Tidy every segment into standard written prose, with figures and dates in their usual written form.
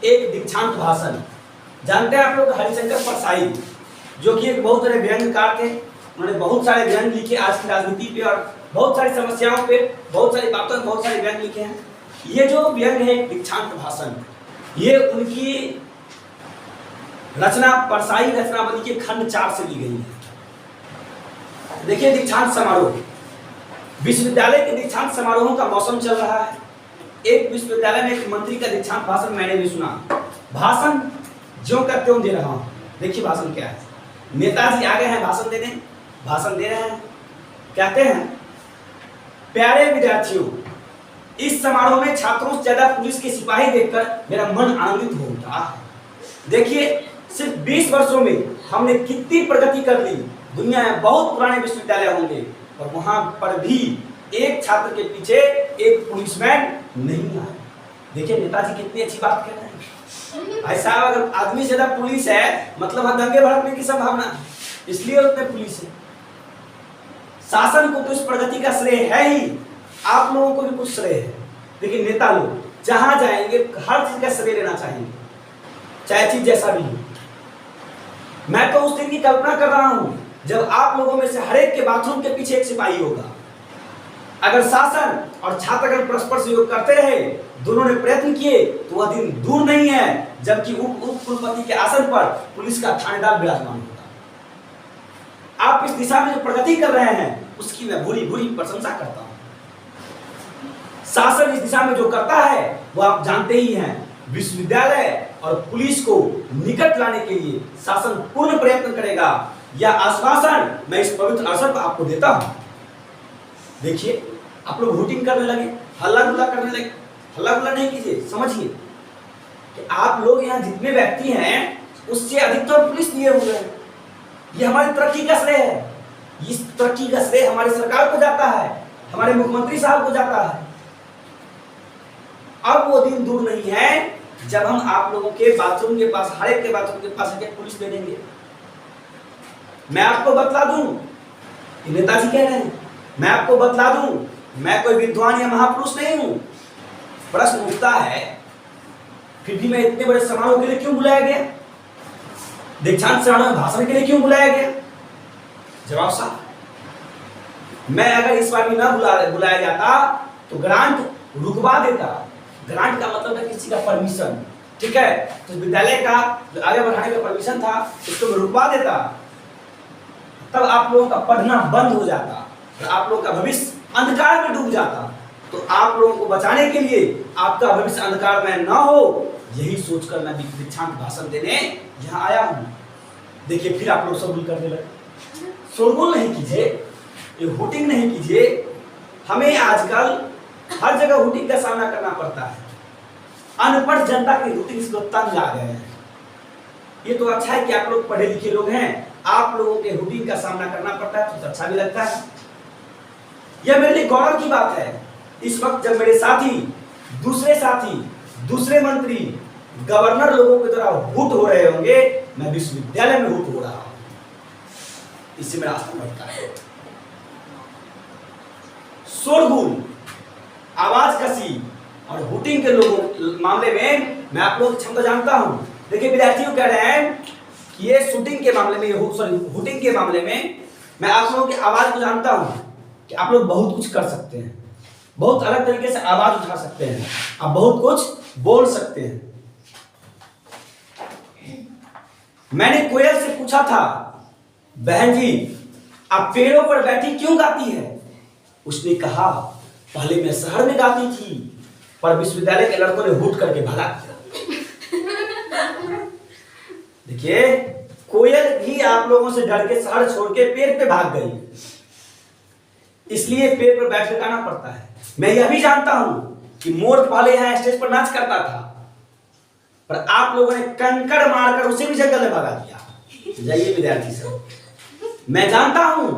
एक दीक्षांत भाषण। जानते हैं आप लोग हरिशंकर परसाई, जो कि एक बहुत बड़े व्यंग्यकार थे। उन्होंने बहुत सारे व्यंग्य लिखे आज की राजनीति पे और बहुत सारी समस्याओं पे, बहुत सारी बातों में बहुत सारे व्यंग्य लिखे हैं। ये जो व्यंग्य है दीक्षांत भाषण, ये उनकी रचना परसाई रचनावली के खंड 4 से ली गई है। देखिए दीक्षांत समारोह, विश्वविद्यालय के दीक्षांत समारोहों का मौसम चल रहा है। एक विश्वविद्यालय में एक मंत्री का दीक्षांत भाषण मैंने भी सुना। भाषण ज्यों का त्यों दे रहा हूं। देखिए भाषण क्या है। नेताजी आ गए हैं भाषण देने, भाषण दे रहे हैं। कहते हैं, प्यारे विद्यार्थियों, इस समारोह में छात्रों से ज्यादा पुलिस के सिपाही देखकर मेरा मन आनंदित हो उठा। देखिए सिर्फ 20 वर्षों में हमने कितनी प्रगति कर ली। दुनिया में बहुत पुराने विश्वविद्यालय होंगे और वहां पर भी एक छात्र के पीछे एक पुलिसमैन नहीं आया। देखिए नेताजी कितनी अच्छी बात कह रहे हैं। भाई साहब, अगर आदमी से ज्यादा पुलिस है मतलब दंगे भड़कने की संभावना, इसलिए उसमें पुलिस है। शासन को तो इस प्रगति का श्रेय है ही, आप लोगों को भी कुछ श्रेय है। लेकिन नेता लोग जहां जाएंगे हर चीज का श्रेय लेना चाहेंगे, चाहे चीज जैसा भी हो। मैं तो उस दिन की कल्पना कर रहा हूं जब आप लोगों में से हर एक के बाथरूम के पीछे एक सिपाही होगा। अगर शासन और छात्र अगर परस्पर सहयोग करते रहे, दोनों ने प्रयत्न किए, तो वह दिन दूर नहीं है जबकि उप कुलपति के आसन पर पुलिस का थानेदार विराजमान होगा। आप इस दिशा में जो प्रगति कर रहे हैं उसकी मैं भूरी भूरी प्रशंसा करता हूं। शासन इस दिशा में जो करता है वो आप जानते ही हैं। विश्वविद्यालय और पुलिस को निकट लाने के लिए शासन पूर्ण प्रयत्न करेगा। यह आश्वासन मैं इस पवित्र अवसर पर आपको देता हूं। देखिए आप लोग वोटिंग करने लगे, हल्ला गुल्ला करने लगे। हल्ला गुल्ला नहीं कीजिए, समझिए कि आप लोग यहाँ जितने व्यक्ति हैं उससे अधिकतर पुलिस लिए हुए हैं। ये हमारी तरक्की का श्रेय है। इस तरक्की का श्रेय हमारी सरकार को जाता है, हमारे मुख्यमंत्री साहब को जाता है। अब वो दिन दूर नहीं है जब हम आप लोगों के बाथरूम के पास, हर एक के बाथरूम के पास एक पुलिस दे देंगे। मैं आपको बतला दूं, नेताजी कह रहे हैं, मैं आपको बतला दूं, मैं कोई विद्वान या महापुरुष नहीं हूं। प्रश्न उठता है, फिर भी मैं इतने बड़े समारोह के लिए क्यों बुलाया गया? दीक्षांत समारोह में भाषण के लिए क्यों बुलाया गया? जवाब साहब, मैं अगर इस बार भी ना बुलाया जाता तो ग्रांट रुकवा देता। ग्रांट का मतलब है किसी का परमिशन, ठीक है? तो विद्यालय का जो आगे बढ़ाने का परमिशन था उसको मैं रुकवा देता, तब आप लोगों का पढ़ना बंद हो जाता और आप लोगों का भविष्य अंधकार में डूब जाता। तो आप लोगों को बचाने के लिए, आपका भविष्य अंधकार में ना हो, यही सोचकर मैं दीक्षांत भाषण देने यहाँ आया हूँ। देखिए फिर आप लोग शोरगुल करने लगे। शोरगुल नहीं कीजिए, ये हुटिंग नहीं कीजिए। हमें आजकल हर जगह हुटिंग का सामना करना पड़ता है। अनपढ़ जनता की हुटिंग से तंग आ गए हैं। ये तो अच्छा है कि आप लोग पढ़े लिखे लोग हैं, आप लोगों के हुटिंग का सामना करना पड़ता है तो अच्छा भी लगता है। यह मेरे लिए गौरव की बात है। इस वक्त जब मेरे साथी, दूसरे मंत्री, गवर्नर लोगों के द्वारा हुट हो रहे होंगे, मैं विश्वविद्यालय में हुट हो रहा हूं। इससे मेरा आस्था बढ़ता है। शोरगुल, आवाज कसी और हुटिंग के लोगों मामले में मैं आप लोगों की क्षमता जानता हूं। देखिए विद्यार्थियों कह रहे हैं कि ये शूटिंग के मामले में, हुटिंग के मामले में मैं आप लोगों की आवाज को जानता हूं कि आप लोग बहुत कुछ कर सकते हैं, बहुत अलग तरीके से आवाज उठा सकते हैं, आप बहुत कुछ बोल सकते हैं। मैंने कोयल से पूछा था, बहन जी आप पेड़ों पर बैठी क्यों गाती है? उसने कहा, पहले मैं शहर में गाती थी पर विश्वविद्यालय के लड़कों ने हुट करके भगा दिया। देखिए कोयल भी आप लोगों से डर के शहर छोड़ के पेड़ पे भाग गई, इसलिए पेड़ पर बैठ कर गाना पड़ता है। मैं यह भी जानता हूं कि मोर पहले यहां स्टेज पर नाच करता था, पर आप लोगों ने कंकड़ मारकर उसे भी जंगल में भगा दिया। जाइए विद्यार्थी सब, मैं जानता हूं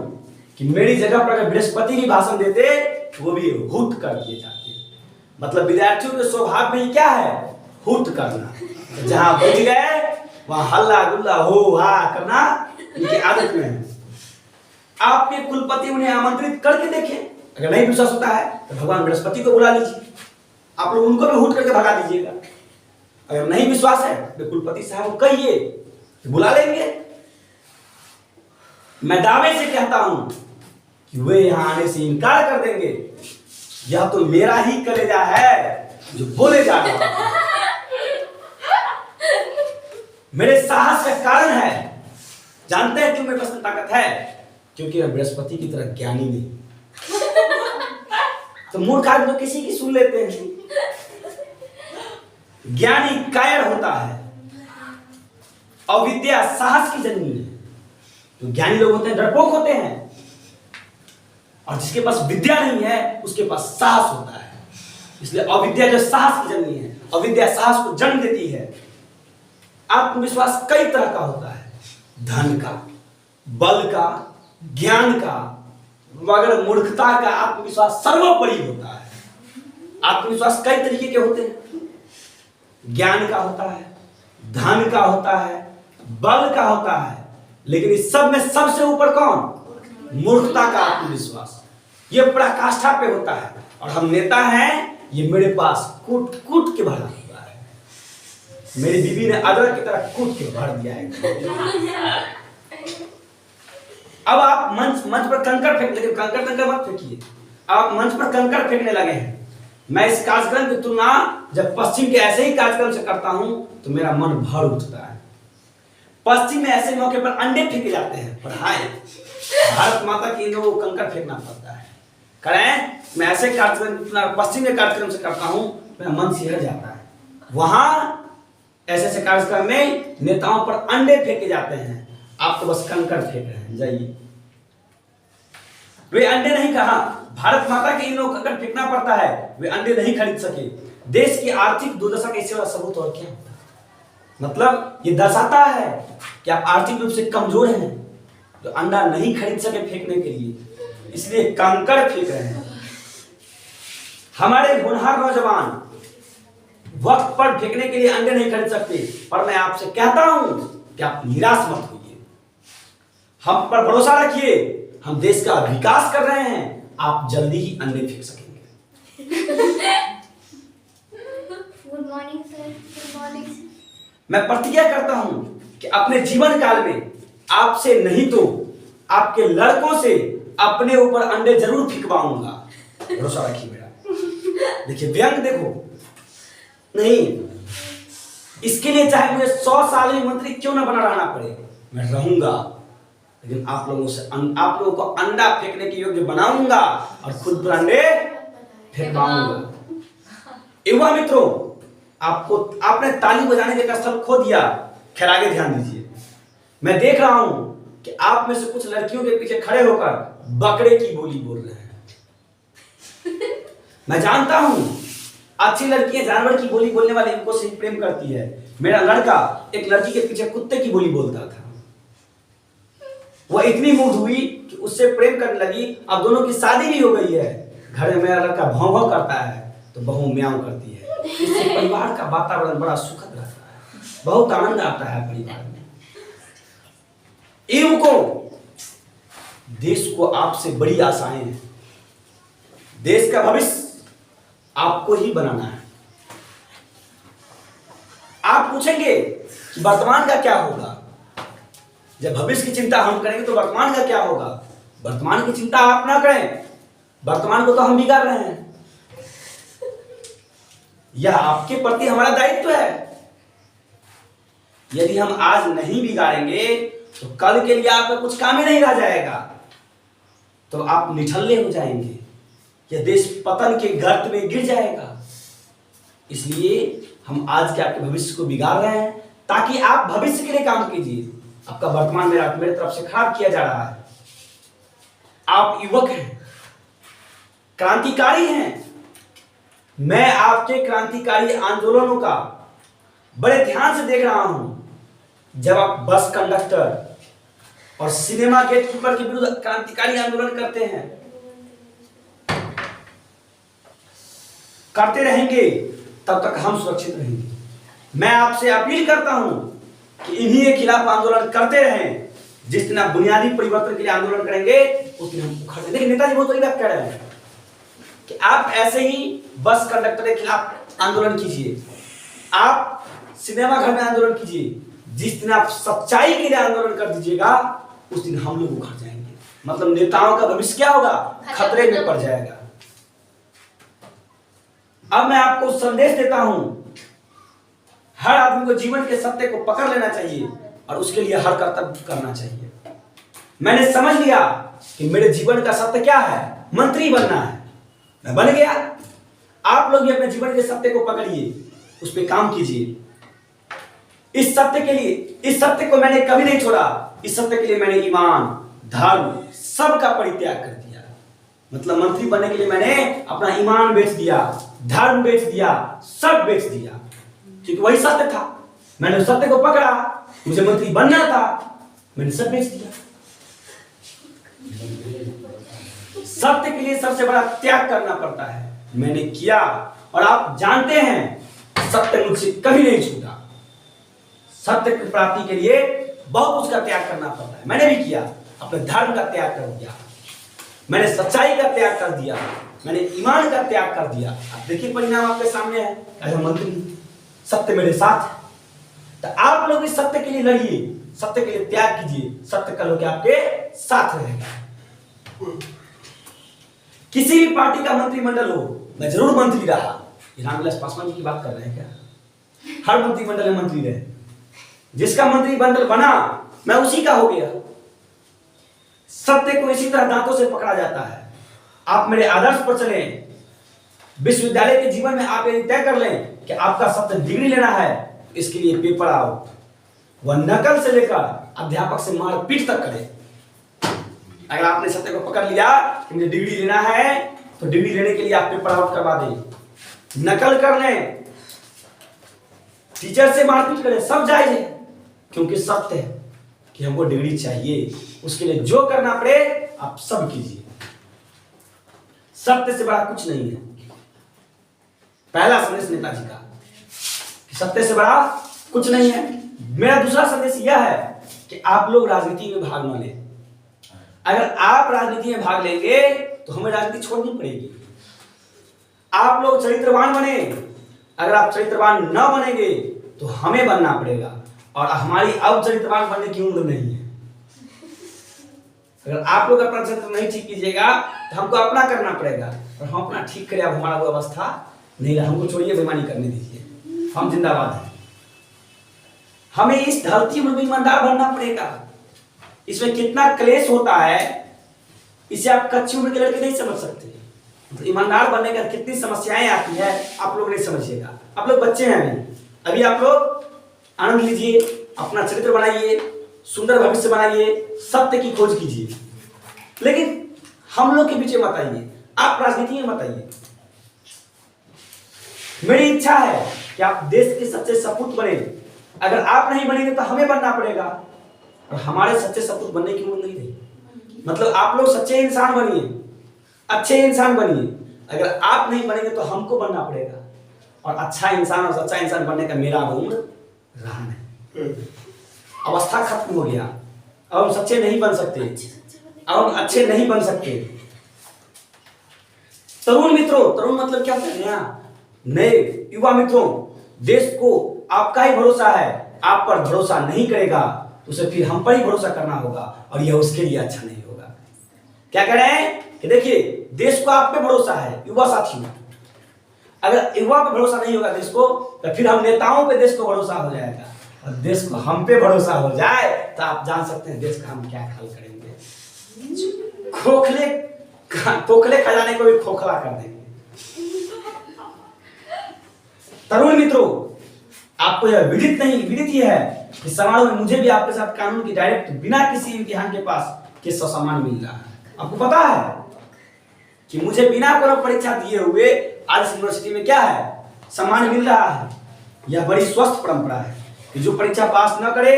कि मेरी जगह पर अगर बृहस्पति भी भाषण देते वो भी हुट कर दिए जाते। मतलब विद्यार्थियों के स्वभाव में क्या है? हुट करना। जहां बैठ गए वहां हल्ला गुल्ला हो हा करना इनकी आदत में है। आपके कुलपति उन्हें आमंत्रित करके देखें। अगर नहीं विश्वास होता है तो भगवान बृहस्पति को बुला लीजिए, आप लोग उनको भी हुट करके भगा दीजिएगा। अगर नहीं विश्वास है तो कुलपति साहब को कहिए, बुला लेंगे। मैं दावे से कहता हूं कि वे यहां आने से इनकार कर देंगे। यह तो मेरा ही कलेजा है जो बोले जा रहा है। मेरे साहस का कारण है। जानते हैं क्यों मेरे पास ताकत है? क्योंकि मैं बृहस्पति की तरह ज्ञानी नहीं। तो मूर्ख आदमी तो किसी की सुन लेते हैं। ज्ञानी कायर होता है। अविद्या साहस की जन्मी है। जो ज्ञानी लोग होते हैं डरपोक होते हैं, और जिसके पास विद्या नहीं है उसके पास साहस होता है। इसलिए अविद्या जो साहस की जन्मी है, अविद्या साहस को जन्म देती है। आत्मविश्वास कई तरह का होता है, धन का, बल का, ज्ञान का, मगर मूर्खता का आत्मविश्वास सर्वोपरि होता है। आत्मविश्वास कई तरीके के होते हैं। ज्ञान का होता है, धन का होता है, बल का होता है, लेकिन इस सब में सबसे ऊपर कौन? मूर्खता का आत्मविश्वास। ये पराकाष्ठा पे होता है। और हम नेता हैं, ये मेरे पास कूट कूट के भरा हुआ है। मेरी बीवी ने अदरक की तरह कूट के भर दिया है। अब आप मंच पर कंकड़ फेंक, लेकिन कंकड़ मत फेंकिए। आप मंच पर कंकड़ फेंकने लगे हैं। मैं इस कार्यक्रम की तुलना जब पश्चिम के ऐसे ही कार्यक्रम से करता हूं तो मेरा मन भर उठता है। पश्चिम में ऐसे मौके पर अंडे फेंके जाते हैं, पर हाय भारत माता की इन लोगों को कंकड़ फेंकना पड़ता है। करें, मैं ऐसे कार्यक्रम पश्चिम के कार्यक्रम से करता हूं, मेरा मन सिहर जाता है। वहां ऐसे कार्यक्रम में नेताओं पर अंडे फेंके जाते हैं, आप तो बस कंकड़ फेंक रहे हैं। जाइए, वे अंडे नहीं कहा, भारत माता के इन लोगों को कंकड़ फेंकना पड़ता है। वे अंडे नहीं खरीद सके। देश की आर्थिक दुर्दशा का इससे बड़ा सबूत और क्या? मतलब ये दर्शाता है कि आप आर्थिक रूप से कमजोर हैं, जो अंडा नहीं खरीद सके फेंकने के लिए, इसलिए कंकड़ फेंक रहे हैं। हमारे होनहार नौजवान वक्त पर फेंकने के लिए अंडे नहीं खरीद सकते, पर मैं आपसे कहता हूं कि आप निराश मत होइए। हम पर भरोसा रखिए, हम देश का विकास कर रहे हैं। आप जल्दी ही अंडे फेंक सकेंगे। Good morning sir. Good morning. मैं प्रतिज्ञा करता हूं कि अपने जीवन काल में आपसे नहीं तो आपके लड़कों से अपने ऊपर अंडे जरूर फेंकवाऊंगा। भरोसा रखिए मेरा। देखिए व्यंग देखो नहीं, इसके लिए चाहे मुझे 100 साल में मंत्री क्यों ना बना रहना पड़े, मैं रहूंगा। लेकिन आप लोगों को अंडा फेंकने के योग्य बनाऊंगा और खुद पर अंडे फेंकवाऊंगा। युवा मित्रों, आपने ताली बजाने का स्थल खो दिया। खैर आगे ध्यान दीजिए। मैं देख रहा हूं कि आप में से कुछ लड़कियों के पीछे खड़े होकर बकरे की बोली बोल रहे हैं। मैं जानता हूं अच्छी लड़कियां जानवर की बोली बोलने वाले इनको से प्रेम करती है। मेरा लड़का एक लड़की के पीछे कुत्ते की बोली बोलता था। वह इतनी मुग्ध हुई कि उससे प्रेम करने लगी। अब दोनों की शादी भी हो गई है। घर में मेरा लड़का भौं भौं करता है तो बहू म्याऊं करती है। इससे परिवार का वातावरण बड़ा सुखद रहता है, बहुत आनंद आता है परिवार में। युवकों, देश को आपसे बड़ी आशाएं हैं। देश का भविष्य आपको ही बनाना है। आप पूछेंगे कि वर्तमान का क्या होगा? जब भविष्य की चिंता हम करेंगे तो वर्तमान का क्या होगा? वर्तमान की चिंता आप ना करें, वर्तमान को तो हम बिगाड़ रहे हैं। यह आपके प्रति हमारा दायित्व है। यदि हम आज नहीं बिगाड़ेंगे तो कल के लिए आपका कुछ काम ही नहीं रह जाएगा, तो आप निठल्ले हो जाएंगे। यह देश पतन के गर्त में गिर जाएगा। इसलिए हम आज के आपके भविष्य को बिगाड़ रहे हैं ताकि आप भविष्य के लिए काम कीजिए। आपका वर्तमान मेरे तरफ से खराब किया जा रहा है। आप युवक हैं, क्रांतिकारी हैं। मैं आपके क्रांतिकारी आंदोलनों का बड़े ध्यान से देख रहा हूं। जब आप बस कंडक्टर और सिनेमा गेट कीपर के विरुद्ध क्रांतिकारी आंदोलन करते रहेंगे, तब तक हम सुरक्षित रहेंगे। मैं आपसे अपील करता हूं कि इन्हीं के खिलाफ आंदोलन करते रहें। जिस दिन आप बुनियादी परिवर्तन के लिए आंदोलन करेंगे उस दिन हम उखड़। लेकिन नेताजी बहुत बड़ी बात कह रहे हैं कि आप ऐसे ही बस कंडक्टर के खिलाफ आंदोलन कीजिए। आप सिनेमा घर में आंदोलन कीजिए, जिस दिन आप सच्चाई के लिए आंदोलन कर दीजिएगा उस दिन हम लोग उखड़ जाएंगे। मतलब नेताओं का भविष्य क्या होगा, खतरे में पड़ जाएगा। अब मैं आपको संदेश देता हूं, हर आदमी को जीवन के सत्य को पकड़ लेना चाहिए और उसके लिए हर कर्तव्य करना चाहिए। मैंने समझ लिया कि मेरे जीवन का सत्य क्या है, मंत्री बनना है, मैं बन गया। आप लोग भी अपने जीवन के सत्य को पकड़िए, उस पर काम कीजिए। इस सत्य के लिए, इस सत्य को मैंने कभी नहीं छोड़ा। इस सत्य के लिए मैंने ईमान, धर्म सब का परित्याग कर दिया। मतलब मंत्री बनने के लिए मैंने अपना ईमान बेच दिया, धर्म बेच दिया, सब बेच दिया, क्योंकि वही सत्य था। मैंने उस सत्य को पकड़ा, मुझे मंत्री बनना था, मैंने सब बेच दिया। सत्य के लिए सबसे बड़ा त्याग करना पड़ता है, मैंने किया। और आप जानते हैं सत्य मुझसे कभी नहीं छूटा। सत्य की प्राप्ति के लिए बहुत कुछ का त्याग करना पड़ता है, मैंने भी किया। अपने धर्म का त्याग कर दिया, मैंने सच्चाई का त्याग कर दिया, मैंने ईमान का त्याग कर दिया। अब देखिए परिणाम आपके सामने है, एज मंत्री सत्य मेरे साथ है। तो आप लोग इस सत्य के लिए लड़िए, सत्य के लिए त्याग कीजिए, सत्य कल होकर आपके साथ रहेगा। किसी भी पार्टी का मंत्रिमंडल हो, मैं जरूर मंत्री रहा। रामविलास पासवान जी की बात कर रहे हैं क्या? हर मंत्रिमंडल में मंत्री रहे, जिसका मंत्रिमंडल बना मैं उसी का हो गया। सत्य को इसी तरह दांतों से पकड़ा जाता है। आप मेरे आदर्श पर चलें, विश्वविद्यालय के जीवन में आप यदि तय कर लें कि आपका सत्य डिग्री लेना है, इसके लिए पेपर आओ, वह नकल से लेकर अध्यापक से मारपीट तक करे। अगर आपने सत्य को पकड़ लिया कि मुझे डिग्री लेना है, तो डिग्री लेने के लिए आप पेपर आउट करवा दें, नकल कर लें, टीचर से मारपीट करें, सब जायज है, क्योंकि सत्य है कि हमको डिग्री चाहिए। उसके लिए जो करना पड़े आप सब कीजिए। सत्य से बड़ा कुछ नहीं है। पहला संदेश नेताजी का कि सत्य से बड़ा कुछ नहीं है। मेरा दूसरा संदेश यह है कि आप लोग राजनीति में भाग न लें। अगर आप राजनीति में भाग लेंगे तो हमें राजनीति छोड़नी पड़ेगी। आप लोग चरित्रवान बने, अगर आप चरित्रवान न बनेंगे तो हमें बनना पड़ेगा, और हमारी अब चरित्रवान बनने की उम्र नहीं है। अगर आप लोग अपना चरित्र नहीं ठीक कीजिएगा तो हमको अपना करना पड़ेगा, और हम अपना ठीक करें। अब हमारा वो अवस्था नहीं रहा, हमको छोड़िए, बेईमानी करने दीजिए, हम जिंदाबाद हैं। हमें इस धरती में भी ईमानदार बनना पड़ेगा। इसमें कितना क्लेश होता है, इसे आप कच्ची उम्र के लड़के नहीं समझ सकते। तो ईमानदार बनने का कितनी समस्याएं आती है आप लोग नहीं समझिएगा। आप लोग बच्चे हैं अभी आप लोग आनंद लीजिए, अपना चरित्र बनाइए, सुंदर भविष्य बनाइए, सत्य की खोज कीजिए। लेकिन हम लोग के पीछे मत आइए, आप राजनीति में मत आइए। मेरी इच्छा है कि आप देश के सच्चे सपूत बने। अगर आप नहीं बनेंगे तो हमें बनना पड़ेगा, और हमारे सच्चे सपूत बनने की उम्र नहीं रही। मतलब आप लोग सच्चे इंसान बनिए, अच्छे इंसान बनिए। अगर आप नहीं बनेंगे तो हमको बनना पड़ेगा, और अच्छा इंसान और सच्चा इंसान बनने का मेरा उम्र रहा नहीं। अवस्था खत्म हो गया, अब हम सच्चे नहीं बन सकते, अब हम अच्छे नहीं बन सकते। तरुण मित्रों, तरुण मतलब क्या कर रहे हैं? नए युवा मित्रों, देश को आपका ही भरोसा है। आप पर भरोसा नहीं करेगा तो उसे फिर हम पर ही भरोसा करना होगा, और यह उसके लिए अच्छा नहीं होगा। क्या कह रहे हैं कि देखिए, देश को आप पे भरोसा है युवा साथियों। अगर युवा पे भरोसा नहीं होगा देश को, तो फिर हम नेताओं पे देश को भरोसा हो जाएगा, और देश को हम पे भरोसा हो जाए तो आप जान सकते हैं देश का हम क्या हाल करेंगे। खोखले खजाने को भी खोखला कर देंगे। तरुण मित्रों, आपको यह विदित ही है कि समारोह में मुझे भी आपके साथ कानून की डायरेक्ट बिना किसी इम्तिहान के पास के सम्मान मिल रहा है। आपको पता है कि मुझे बिना कोई परीक्षा दिए हुए आज यूनिवर्सिटी में क्या है, सम्मान मिल रहा है। यह बड़ी स्वस्थ परंपरा है कि जो परीक्षा पास न करे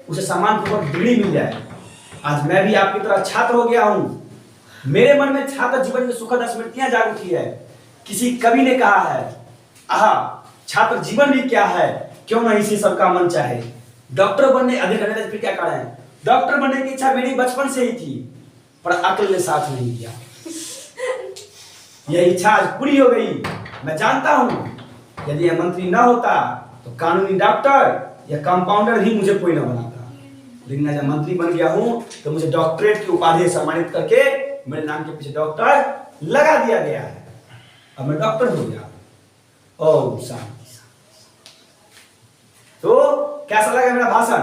उसे सम्मान पूर्वक डिग्री मिल जाए। आज मैं भी आपकी तरह छात्र हो गया हूँ। मेरे मन में छात्र जीवन की सुखद स्मृतियां जाग उठी है। किसी कवि ने कहा है, आहा छात्र जीवन भी क्या है, क्यों न इसी सबका मन चाहे। डॉक्टर बनने अधिक फिर क्या कारण है, डॉक्टर बनने की इच्छा मेरी बचपन से ही थी, पर अक्ल ने साथ नहीं दिया। यह इच्छा आज पूरी हो गई। मैं जानता हूं यदि यह मंत्री न होता तो कानूनी डॉक्टर या कंपाउंडर भी मुझे कोई ना बनाता, लेकिन जब मंत्री बन गया हूं तो मुझे डॉक्टरेट की उपाधि सम्मानित करके मेरे नाम के पीछे डॉक्टर लगा दिया गया है। अब मैं डॉक्टर हो गया। ओम शांति। तो कैसा लगा मेरा भाषण?